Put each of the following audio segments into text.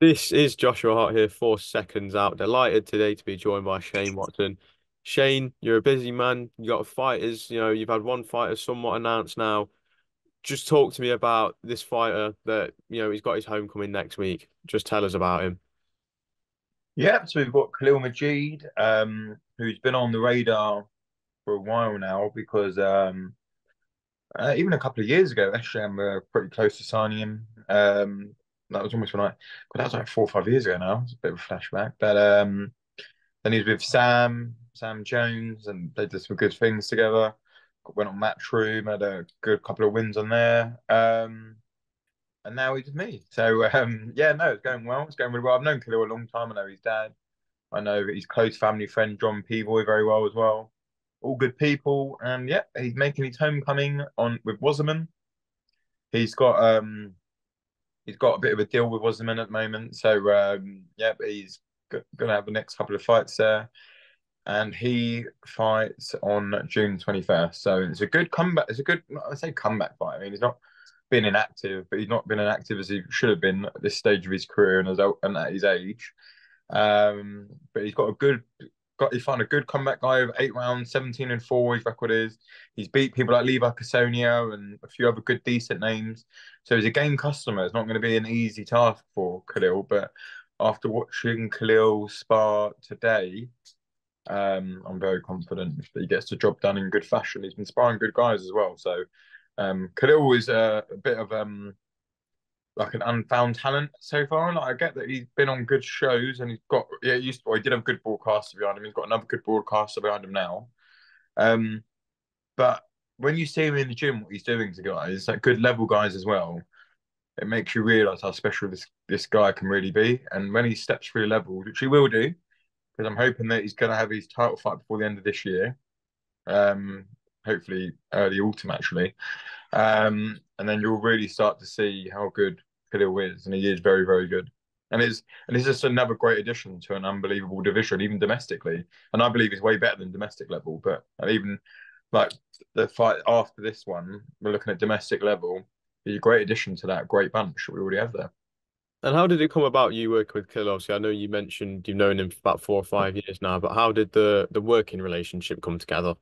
This is Joshua Hart here for Seconds Out. Delighted today to be joined by Shane Watson. Shane, you're a busy man. You got fighters, you've had one fighter somewhat announced now. Just talk to me about this fighter that, he's got his homecoming next week. Just tell us about him. Yeah, so we've got Khaleel Majid, who's been on the radar for a while now because even a couple of years ago, actually, I'm pretty close to signing him. That was almost when but that was like 4 or 5 years ago now. It's a bit of a flashback. But then he was with Sam Jones, and they did some good things together. Went on Matchroom, had a good couple of wins on there. And now he's with me. So yeah, no, it's going well. It's going really well. I've known Khalil a long time. I know his dad. I know his close family friend John Peaboy very well as well. All good people, and yeah, he's making his homecoming on with Wasserman. He's got um he's got a bit of a deal with Wasserman at the moment, so yeah, but he's gonna have the next couple of fights there, and he fights on June 21st. So it's a good comeback. It's a good, I say comeback fight. I mean, he's not been inactive, but he's not been inactive as he should have been at this stage of his career and at his age. But he's got a good he found a good comeback guy of 8 rounds, 17-4, his record is. He's beat people like Levi Casonia and a few other good decent names. So he's a game customer. It's not going to be an easy task for Khalil, but after watching Khalil spar today, I'm very confident that he gets the job done in good fashion. He's been sparring good guys as well. So Khalil is a bit of like an unfound talent so far. Like I get that he's been on good shows and he's got he did have good broadcaster behind him. He's got another good broadcaster behind him now. Um, but when you see him in the gym, what he's doing to guys, like good level guys as well, it makes you realise how special this guy can really be. And when he steps through levels, which he will do, because I'm hoping that he's going to have his title fight before the end of this year. Um, Hopefully early autumn actually. And then you'll really start to see how good Khalil is, and he is very, very good. And it's just another great addition to an unbelievable division, even domestically. And I believe he's way better than domestic level. But and even like the fight after this one, we're looking at domestic level. He's a great addition to that great bunch that we already have there. And how did it come about you working with Khalil? Obviously, I know you mentioned you've known him for about 4 or 5 years now, but how did the working relationship come together?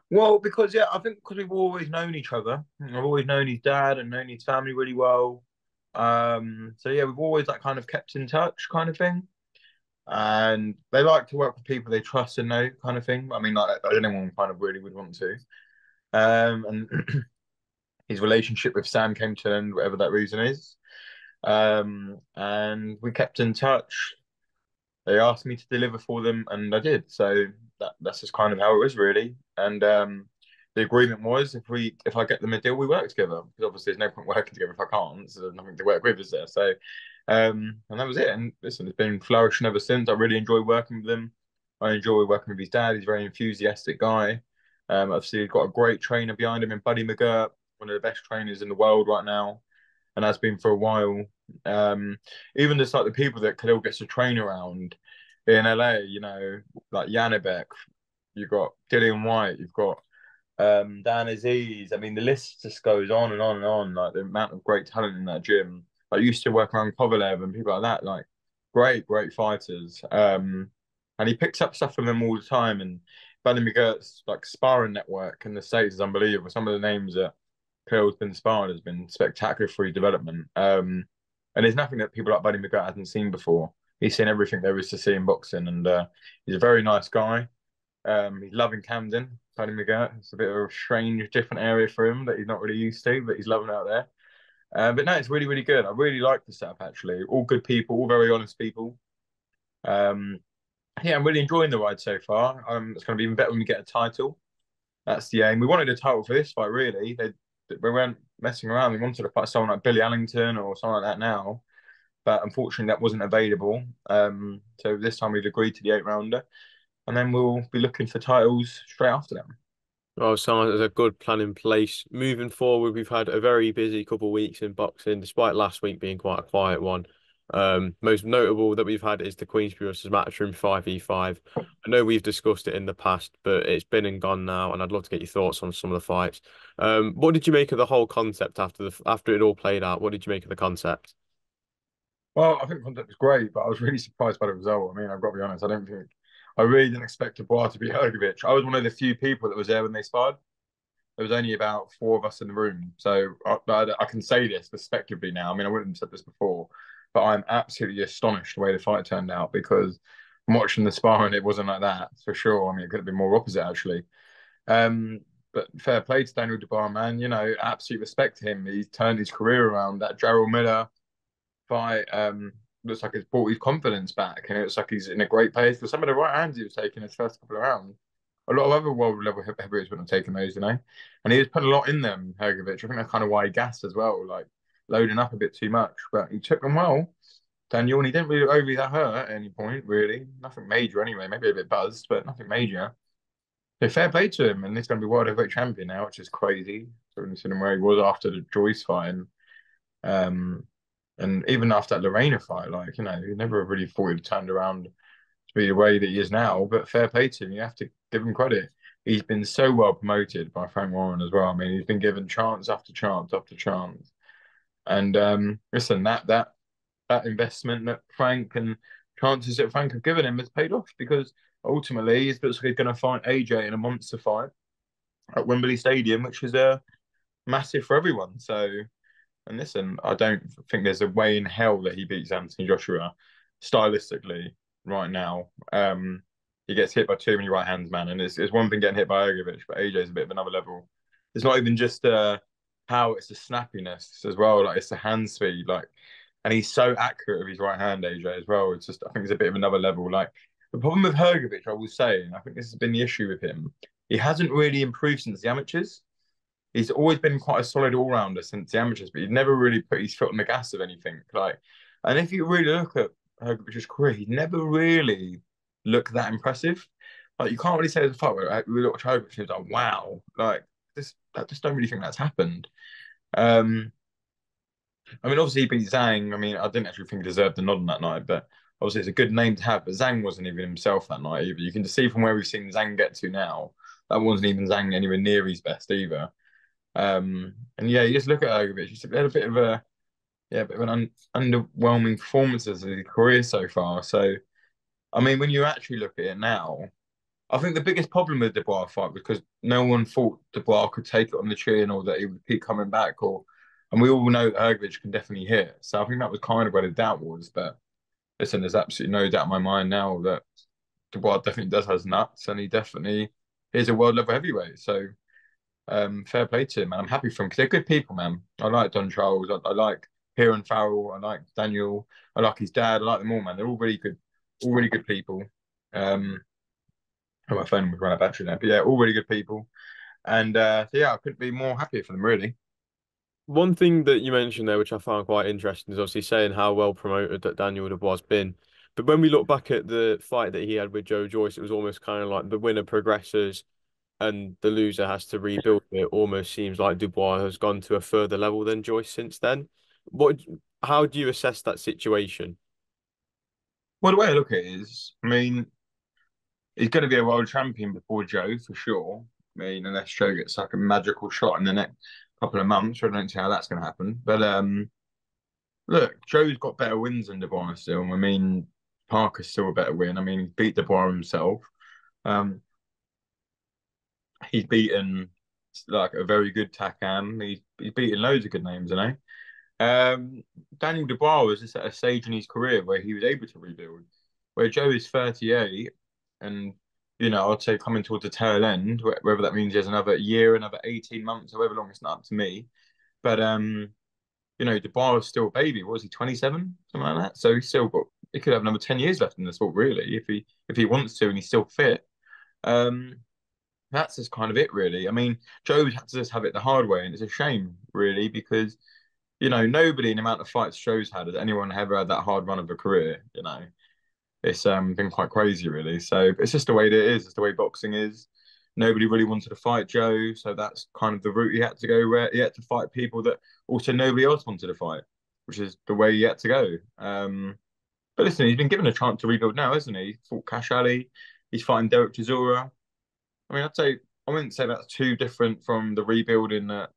Well, because yeah, I think because we've always known each other. I've always known his dad and known his family really well. So yeah, we've always like kind of kept in touch, kind of thing. And they like to work with people they trust and know, kind of thing. I mean, like anyone kind of really would want to. And his relationship with Sam came to an end, whatever that reason is. And we kept in touch. They asked me to deliver for them, and I did. So that's just kind of how it was, really. And the agreement was if I get them a deal, we work together. Because obviously, there's no point working together if I can't. So there's nothing to work with, is there? So and that was it. And listen, it's been flourishing ever since. I really enjoy working with him. I enjoy working with his dad. He's a very enthusiastic guy. Obviously, he's got a great trainer behind him in Buddy McGirt, one of the best trainers in the world right now, and has been for a while. Even just like the people that Khalil gets to train around in LA, like Yanibek, you've got Dillian White, you've got Dan Aziz. I mean, the list just goes on and on and on. Like the amount of great talent in that gym. I used to work around Kovalev and people like that. Like great, great fighters. And he picks up stuff from them all the time. And Buddy McGirt's like sparring network in the States is unbelievable. Some of the names that Khalil's been sparring has been spectacular for his development. And there's nothing that people like Buddy McGirt hasn't seen before. He's seen everything there is to see in boxing, and he's a very nice guy. He's loving Camden, Paddy McGirt. It's a bit of a strange, different area for him that he's not really used to, but he's loving it out there. But no, it's really, really good. I really like the setup actually. All good people, all very honest people. Um, yeah, I'm really enjoying the ride so far. It's going to be even better when we get a title. That's the aim. We wanted a title for this fight, really. We weren't messing around. We wanted to fight someone like Billy Allington or someone like that now, but unfortunately that wasn't available. So this time we've agreed to the 8 rounder, and then we'll be looking for titles straight after them. Well, sounds like there's a good plan in place. Moving forward, we've had a very busy couple of weeks in boxing, despite last week being quite a quiet one. Most notable that we've had is the Queensberry versus Matchroom 5v5. I know we've discussed it in the past, but it's been and gone now, and I'd love to get your thoughts on some of the fights. What did you make of the whole concept after it all played out? What did you make of the concept? Well, I think the concept was great, but I was really surprised by the result. I mean, I've got to be honest. I really didn't expect Dubois to be Hrgovic. I was one of the few people that was there when they sparred. There was only about four of us in the room, so I can say this respectively now. I mean, I wouldn't have said this before, but I'm absolutely astonished the way the fight turned out because from watching the sparring, it wasn't like that for sure. I mean, it could have been more opposite actually. Um, but fair play to Daniel Dubois, man. You know, absolute respect to him. He's turned his career around. That Jarrell Miller fight looks like it's brought his confidence back, and it looks like he's in a great place. For some of the right hands he was taking his first couple of rounds, a lot of other world level heavyweights wouldn't have taken those, you know. And he was putting a lot in them, Hrgovic. I think that's kind of why he gassed as well, like loading up a bit too much. But he took them well, Daniel, and he didn't really look overly that hurt at any point, really. Nothing major anyway, maybe a bit buzzed, but nothing major. So fair play to him, and he's going to be world heavyweight champion now, which is crazy. So considering where he was after the Joyce fight, um, and even after that Lorena fight, like you know, he never really thought he'd turned around to be the way that he is now. But fair play to him, you have to give him credit. He's been so well promoted by Frank Warren as well. I mean, he's been given chance after chance after chance. And listen, that investment that Frank and chances that Frank have given him has paid off because ultimately he looks like he's going to fight AJ in a monster fight at Wembley Stadium, which is massive for everyone. So, and listen, I don't think there's a way in hell that he beats Anthony Joshua stylistically right now. He gets hit by too many right hands, man, and it's one thing getting hit by Hrgovic, but AJ's a bit of another level. It's not even just how it's the snappiness as well, like it's the hand speed, like, and he's so accurate with his right hand, AJ as well. It's just I think it's a bit of another level. Like the problem with Hrgovic, I will say, and I think this has been the issue with him, he hasn't really improved since the amateurs. He's always been quite a solid all rounder since the amateurs, but he'd never really put his foot on the gas of anything. Like, and if you really look at Hrgovic's career, he never really looked that impressive. Like, you can't really say there's a fight where we look at Hrgovic and it's like, wow, like this. I just don't really think that's happened. Um, I mean, obviously he beat Zhang. I mean, I didn't actually think he deserved the nod on that night, but obviously it's a good name to have. But Zhang wasn't even himself that night either. You can just see from where we've seen Zhang get to now, that wasn't even Zhang anywhere near his best either. And yeah, you just look at Hrgovic. He's had a bit of a yeah, bit of an underwhelming performances of his career so far. So I mean, when you actually look at it now, I think the biggest problem with the Dubois fight was because no one thought Dubois could take it on the chin or that he would keep coming back. Or and we all know that Hrgovic can definitely hit. So I think that was kind of where the doubt was. But listen, there's absolutely no doubt in my mind now that Dubois definitely does has nuts, and he definitely is a world level heavyweight. So fair play to him, man. I'm happy for him because they're good people, man. I like Don Charles. I like Kieran Farrell. I like Daniel. I like his dad. I like them all, man. They're all really good people. Um, oh, my phone was running out of battery now, but yeah, all really good people. And so yeah, I couldn't be more happy for them, really. One thing that you mentioned there, which I found quite interesting, is obviously saying how well promoted that Daniel Dubois has been. But when we look back at the fight that he had with Joe Joyce, it was almost kind of like the winner progresses and the loser has to rebuild. It almost seems like Dubois has gone to a further level than Joyce since then. What, how do you assess that situation? Well, the way I look at it is, I mean, he's going to be a world champion before Joe for sure. I mean, unless Joe gets like a magical shot in the next couple of months, I don't see how that's going to happen. But look, Joe's got better wins than Dubois still. I mean, Parker's still a better win. I mean, he beat Dubois himself. Um, he's beaten like a very good Takam. He's beaten loads of good names, you know. Daniel Dubois was just at a stage in his career where he was able to rebuild. Where Joe is 38, and you know, I'd say coming towards the tail end, whether that means he has another year, another 18 months, however long, it's not up to me. But you know, Dubois is still a baby. What was he, 27? Something like that. So he's still got he could have another 10 years left in the sport, really, if he wants to and he's still fit. Um, that's just kind of it, really. I mean, Joe had to just have it the hard way, and it's a shame, really, because you know, nobody in the amount of fights Joe's had has anyone ever had that hard run of a career, you know. It's been quite crazy, really. So it's just the way that it is. It's the way boxing is. Nobody really wanted to fight Joe, so that's kind of the route he had to go. Where he had to fight people that also nobody else wanted to fight, which is the way he had to go. But listen, he's been given a chance to rebuild now, hasn't he? He fought Cash Ali. He's fighting Derek Chisora. I mean, I wouldn't say that's too different from the rebuilding that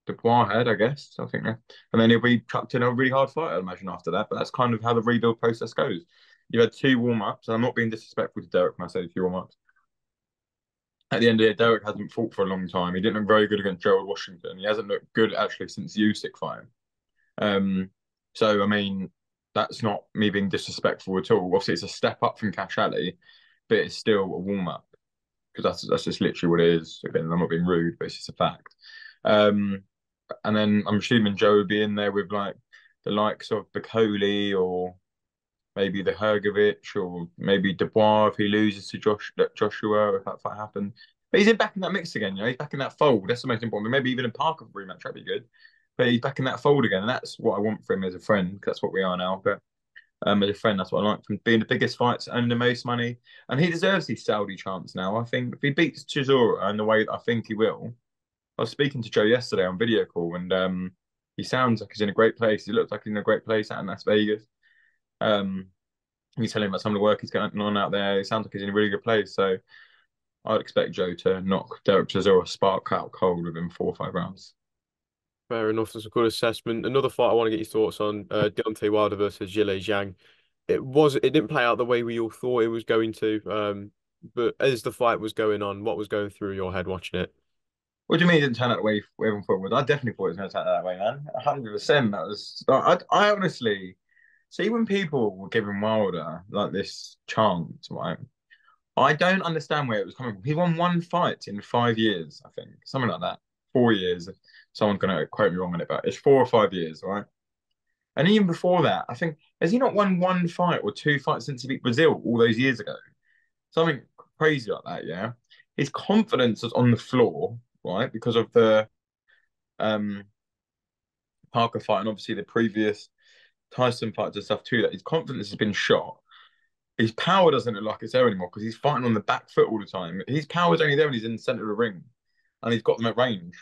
Dubois had, I guess. I think, and then he'll be chucked in a really hard fight, I'd imagine, after that. But that's kind of how the rebuild process goes. You had two warm ups, and I'm not being disrespectful to Derek when I say two warm ups. At the end of the day, Derek hasn't fought for a long time. He didn't look very good against Gerald Washington. He hasn't looked good actually since the Usyk fight. So I mean, that's not me being disrespectful at all. Obviously, it's a step up from Cash Ali, but it's still a warm up because that's just literally what it is. Again, I'm not being rude, but it's just a fact. Um, and then I'm assuming Joe would be in there with like the likes of Bacoli or maybe the Hergovich or maybe Dubois if he loses to Joshua if that fight happened. But he's back in that mix again, you know. He's back in that fold. That's the most important. Maybe even a Parker rematch that'd be good. But he's back in that fold again, and that's what I want for him as a friend. 'Cause that's what we are now. But as a friend, that's what I like from being the biggest fights, earning the most money, and he deserves his Saudi chance now. I think if he beats Chisora in the way that I think he will, I was speaking to Joe yesterday on video call, and he sounds like he's in a great place. He looks like he's in a great place out in Las Vegas. Um, he's telling about some of the work he's getting on out there. He sounds like he's in a really good place. So I'd expect Joe to knock Derek Chisora spark out cold within 4 or 5 rounds. Fair enough. That's a good assessment. Another fight I want to get your thoughts on, Deontay Wilder versus Zhilei Zhang. It didn't play out the way we all thought it was going to. But as the fight was going on, what was going through your head watching it? What do you mean it didn't turn out the way everyone thought it would? I definitely thought it was going to turn out that way, man. 100%. That was. I honestly see when people were giving Wilder like this chance, right? I don't understand where it was coming from. He won one fight in 5 years, I think, something like that. 4 years. Someone's going to quote me wrong on it, but it's 4 or 5 years, right? And even before that, I think has he not won one fight or two fights since he beat Brazil all those years ago? Something crazy like that, yeah. His confidence was on the floor, right, because of the um Parker fight and obviously the previous Tyson fights and stuff too. That his confidence has been shot. His power doesn't look like it's there anymore because he's fighting on the back foot all the time. His power's only there when he's in the center of the ring, and he's got them at range.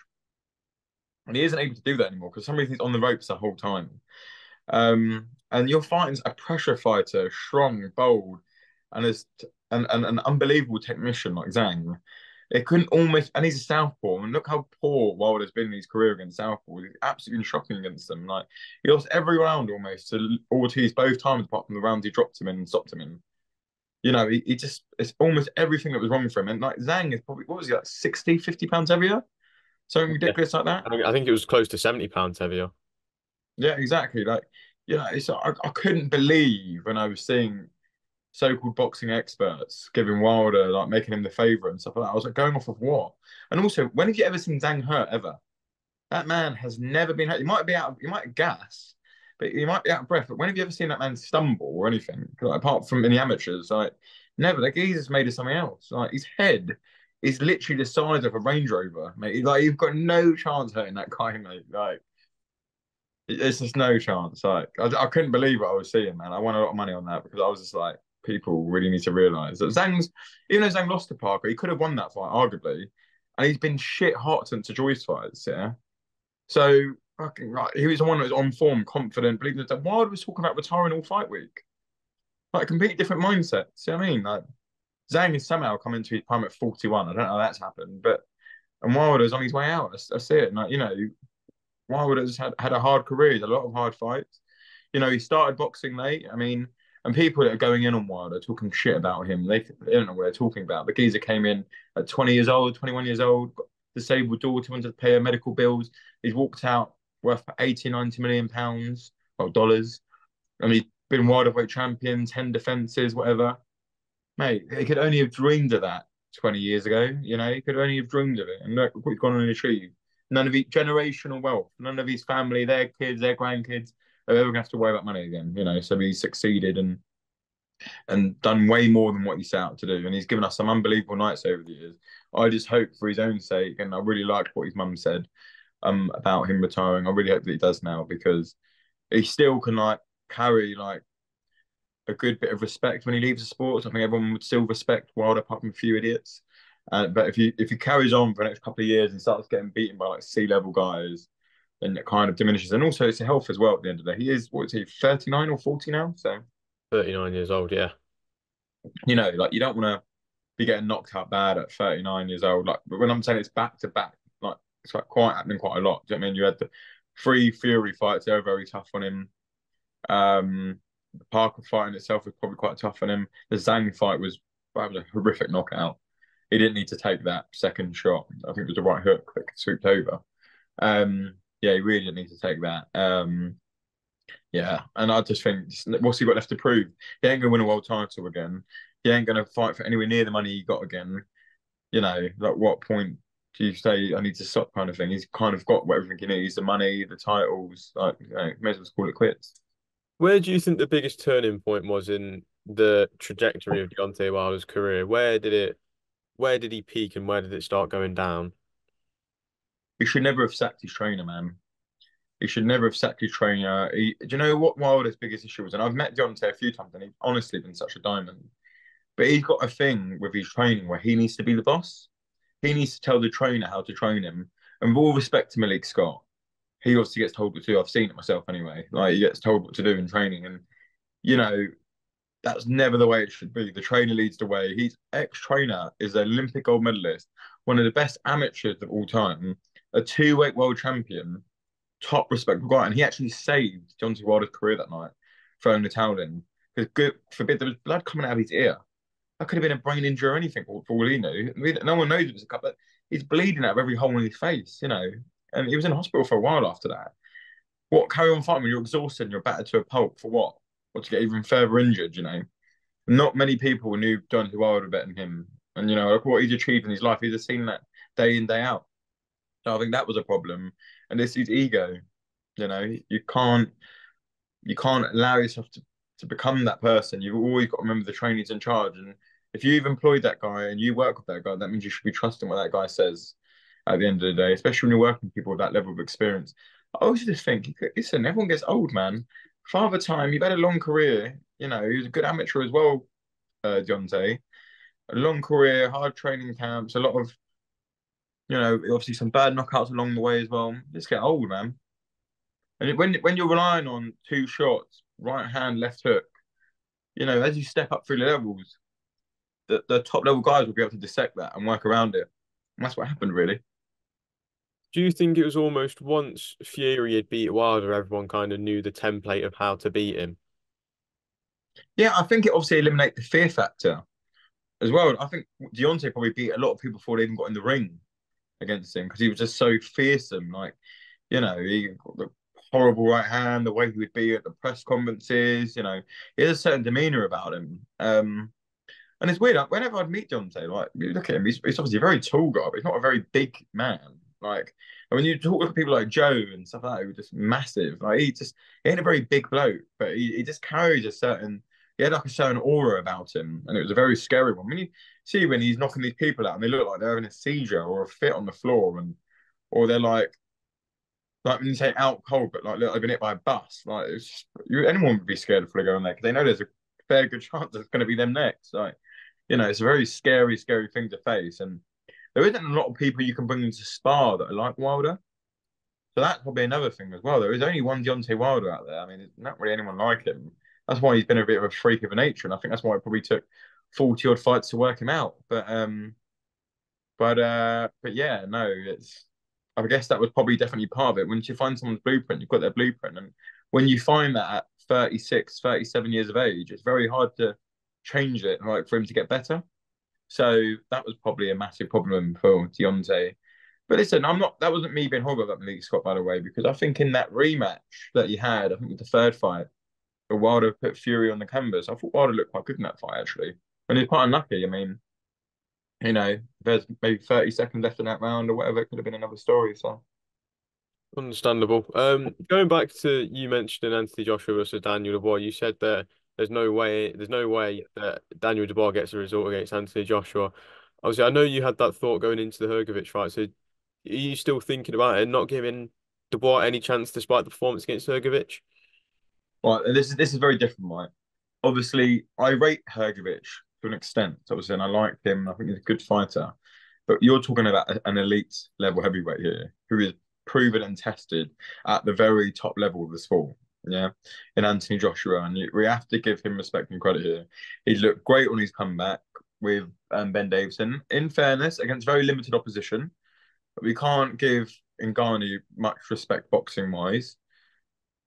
And he isn't able to do that anymore because for some reason he's on the ropes the whole time. And you're fighting a pressure fighter, strong, bold, and as and an unbelievable technician like Zhang. It couldn't almost, and he's a southpaw. And look how poor Wilder's been in his career against southpaws. He's absolutely been shocking against them. Like he lost every round almost to Ortiz both times, apart from the rounds he dropped him in and stopped him in. You know, he just it's almost everything that was wrong for him. And like Zhang is probably what was he like 60, 50 pounds heavier? Something Yeah, ridiculous like that. I think it was close to 70 pounds heavier. Yeah, exactly. Like, you know, I couldn't believe when I was seeing so-called boxing experts giving Wilder like making him the favorite and stuff like that. I was like, going off of what? And also, when have you ever seen Zhang hurt ever? That man has never been hurt. He might gas, but he might be out of breath. But when have you ever seen that man stumble or anything? Like, apart from in the amateurs, like never. Like he's just made of something else. Like his head is literally the size of a Range Rover, mate. Like you've got no chance hurting that guy, mate. Like it's just no chance. Like I couldn't believe what I was seeing, man. I won a lot of money on that because I was just like, people really need to realize that even though Zhang lost to Parker, he could have won that fight arguably, and he's been shit hot since the Joyce fights. Yeah, so fucking right, he was the one that was on form, confident, believing that Wilder was talking about retiring all fight week, like a completely different mindset. See what I mean? Like Zhang has somehow come into his prime at 41. I don't know how that's happened, but and Wilder's on his way out. I see it. And, like, you know, Wilder's had a hard career, he's had a lot of hard fights. You know, he started boxing late. I mean, and people that are going in on Wilder talking shit about him, they don't know what they're talking about. The geezer came in at 20 years old, 21 years old, got disabled daughter, wanted to pay her medical bills. He's walked out worth 80, 90 million pounds, well, dollars. And he's been world weight champion, 10 defenses, whatever. Mate, he could only have dreamed of that 20 years ago. You know, he could only have dreamed of it. And look what he's gone on and achieved. None of his generational wealth, none of his family, their kids, their grandkids are ever going to have to worry about money again. You know, so he's succeeded and done way more than what he set out to do. And he's given us some unbelievable nights over the years. I just hope for his own sake, and I really liked what his mum said about him retiring. I really hope that he does now because he still can like carry like a good bit of respect when he leaves the sport. So I think everyone would still respect Wilder apart from a few idiots. But if he carries on for the next couple of years and starts getting beaten by like C-level guys, then it kind of diminishes. And also it's a health as well at the end of the day. He is, what is he, 39 or 40 now? So 39 years old, yeah. you know, like you don't want to be getting knocked out bad at 39 years old. Like, but when I'm saying it's back to back, like it's like quite happening quite a lot. Do you know what I mean? You had the three Fury fights; they were very tough on him. The Parker fight in itself was probably quite tough on him. The Zhang fight was a horrific knockout. He didn't need to take that second shot. I think it was the right hook that swooped over. Yeah, he really didn't need to take that. Yeah, and I just think, what's he got left to prove? He ain't gonna win a world title again. He ain't gonna fight for anywhere near the money he got again. Like what point do you say I need to stop kind of thing? He's kind of got everything he needs, the money, the titles, like may as well call it quits. Where do you think the biggest turning point was in the trajectory of Deontay Wilder's career? Where did he peak and where did it start going down? He should never have sacked his trainer, man. He should never have sacked his trainer. Do you know what Wilder's biggest issue was? And I've met Deontay a few times and he's honestly been such a diamond. But he's got a thing with his training where he needs to be the boss. He needs to tell the trainer how to train him. And with all respect to Malik Scott, he obviously gets told what to do. I've seen it myself anyway. Like he gets told what to do in training. And, you know, that's never the way it should be. The trainer leads the way. His ex-trainer is an Olympic gold medalist, one of the best amateurs of all time, a two-weight world champion, top respectable guy. And he actually saved Deontay Wilder's career that night, throwing the towel in. Because good forbid there was blood coming out of his ear. That could have been a brain injury or anything for all he knew. No one knows it was a cut, but he's bleeding out of every hole in his face. And he was in hospital for a while after that. What, carry on fighting when you're exhausted and you're battered to a pulp for what? Or to get even further injured? Not many people knew Deontay Wilder better than him. And, look what he's achieved in his life. He's seen that day in, day out. So I think that was a problem. And this is ego. You can't allow yourself to become that person. You've always got to remember the trainer's in charge. And if you've employed that guy and you work with that guy, that means you should be trusting what that guy says at the end of the day, especially when you're working with people with that level of experience. I always just think, listen, everyone gets old, man. Father Time, you've had a long career. He was a good amateur as well, Deontay. A long career, hard training camps, a lot of, obviously some bad knockouts along the way as well. Just get old, man. And when you're relying on two shots, right hand, left hook, as you step up through the levels, the top level guys will be able to dissect that and work around it. And that's what happened, really. Do you think it was almost once Fury had beat Wilder, everyone kind of knew the template of how to beat him? Yeah, I think it obviously eliminated the fear factor as well. I think Deontay probably beat a lot of people before they even got in the ring against him because he was just so fearsome. Like, he got the horrible right hand, the way he would be at the press conferences. He has a certain demeanor about him. And it's weird. Like, whenever I'd meet Deontay, like you look at him, he's obviously a very tall guy, but he's not a very big man. Like, and when you talk to people like Joe and stuff like that, who are just massive, like he ain't a very big bloke, but he just carries he had like a certain aura about him, and it was a very scary one. When you see when he's knocking these people out, and they look like they're having a seizure or a fit on the floor, or they're like when you say out cold, but like look, they've been hit by a bus. Like anyone would be scared of going there because they know there's a fair good chance it's going to be them next. Like, it's a very scary, scary thing to face, and there isn't a lot of people you can bring into spar that are like Wilder. So that's probably another thing as well. There is only one Deontay Wilder out there. I mean, there's not really anyone like him. That's why he's been a bit of a freak of a nature, and I think that's why it probably took 40 odd fights to work him out. But yeah, no, I guess that was probably definitely part of it. Once you find someone's blueprint, you've got their blueprint, and when you find that at 36, 37 years of age, it's very hard to change it, like for him to get better. So that was probably a massive problem for Deontay. But listen, that wasn't me being horrible about Malik Scott, by the way, because I think in that rematch that he had, I think with the third fight, where Wilder put Fury on the canvas, I thought Wilder looked quite good in that fight, actually. And he's quite unlucky. I mean, there's maybe 30 seconds left in that round or whatever, it could have been another story. So Understandable. Going back to you mentioning Anthony Joshua versus Daniel Dubois, you said that there's no way that Daniel Dubois gets a result against Anthony Joshua. Obviously, I know you had that thought going into the Hrgovic fight. So, are you still thinking about it and not giving Dubois any chance despite the performance against Hrgovic? right, and this is very different, right? Obviously, I rate Hrgovic to an extent, obviously, and I like him. I think he's a good fighter. But you're talking about an elite level heavyweight here who is proven and tested at the very top level of the sport. Yeah, in Anthony Joshua, and we have to give him respect and credit here. He looked great on his comeback with Ben Davison. In fairness, against very limited opposition, We can't give Ngannou much respect boxing wise.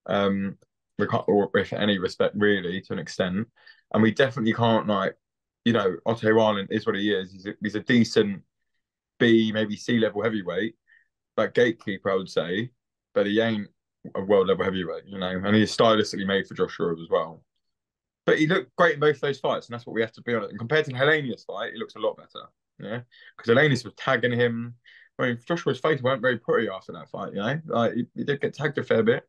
Um, we can't, or if any respect really, to an extent, and we definitely can't like, Otto Ireland is what he is. He's a decent B, maybe C level heavyweight, like gatekeeper, I would say, but he ain't a world level heavyweight, and he's stylistically made for Joshua as well. But he looked great in both those fights, and that's what we have to be honest. And compared to Helenius' fight, he looks a lot better. Yeah, because Helenius was tagging him. I mean, Joshua's face weren't very pretty after that fight. Like he did get tagged a fair bit,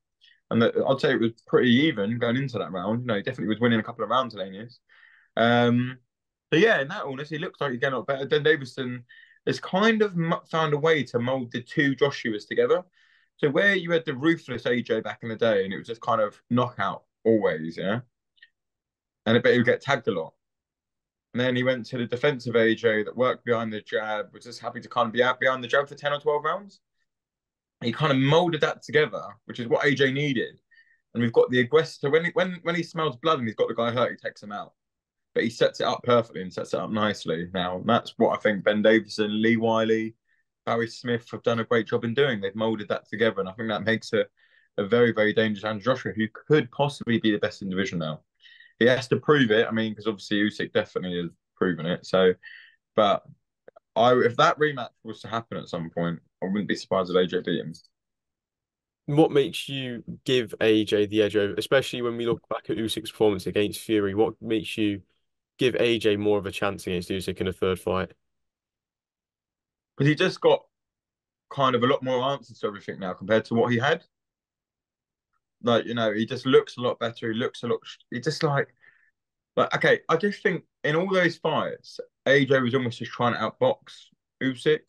and I'd say it was pretty even going into that round. He definitely was winning a couple of rounds, Helenius. Um, but yeah, in that honest, he looks like he's getting a lot better. Dan Davison has kind of found a way to mold the two Joshuas together. So where you had the ruthless AJ back in the day, and it was just kind of knockout always, yeah, but he would get tagged a lot. And then he went to the defensive AJ that worked behind the jab, was just happy to kind of be out behind the jab for 10 or 12 rounds. He kind of molded that together, which is what AJ needed. And we've got the aggressor. So when he smells blood and he's got the guy hurt, he takes him out. But he sets it up perfectly and sets it up nicely. Now, that's what I think Ben Davison, Lee Wiley, Barry Smith have done a great job in doing. They've molded that together. And I think that makes a very, very dangerous Andrew Joshua, who could possibly be the best in division now. He has to prove it. I mean, because obviously Usyk definitely has proven it. So, but if that rematch was to happen at some point, I wouldn't be surprised if AJ beat him. What makes you give AJ the edge over, especially when we look back at Usyk's performance against Fury? What makes you give AJ more of a chance against Usyk in a third fight? Because he just got kind of a lot more answers to everything now compared to what he had. Like, he just looks a lot better. He looks a lot. He just okay. I just think in all those fights, AJ was almost just trying to outbox Usyk.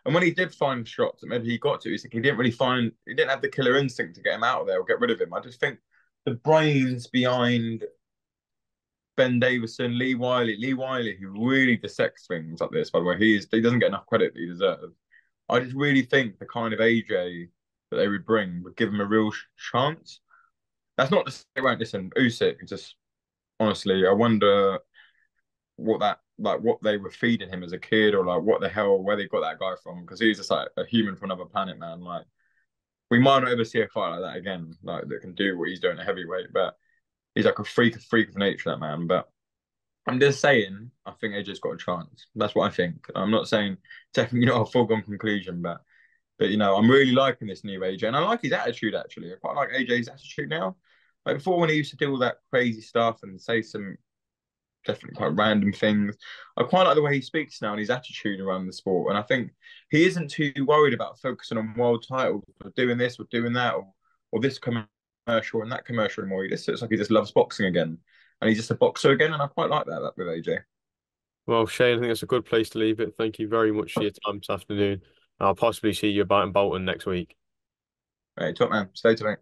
And when he did find shots that maybe he got to Usyk, he didn't have the killer instinct to get him out of there or get rid of him. I just think the brains behind Ben Davison, Lee Wiley, who really dissects things like this, by the way, he doesn't get enough credit that he deserves. I just really think the kind of AJ that they would bring would give him a real chance. That's not to say they won't listen. Usyk, just honestly, I wonder what they were feeding him as a kid, or like what the hell, where they got that guy from, because he's just like a human from another planet, man. Like we might not ever see a fight like that again, like that can do what he's doing at heavyweight, but he's like a freak of nature, that man. But I'm just saying, I think AJ's got a chance. That's what I think. I'm not saying definitely not a foregone conclusion, but I'm really liking this new AJ, and I like his attitude actually. I quite like AJ's attitude now. Like before, when he used to do all that crazy stuff and say some definitely quite random things, I quite like the way he speaks now and his attitude around the sport. And I think he isn't too worried about focusing on world titles or doing this or doing that, or this commercial and that commercial anymore. He just looks like he just loves boxing again, and he's just a boxer again. And I quite like that with AJ. Well, Shane, I think that's a good place to leave it. Thank you very much for your time this afternoon. I'll possibly see you about in Bolton next week. Right, top man, stay tonight.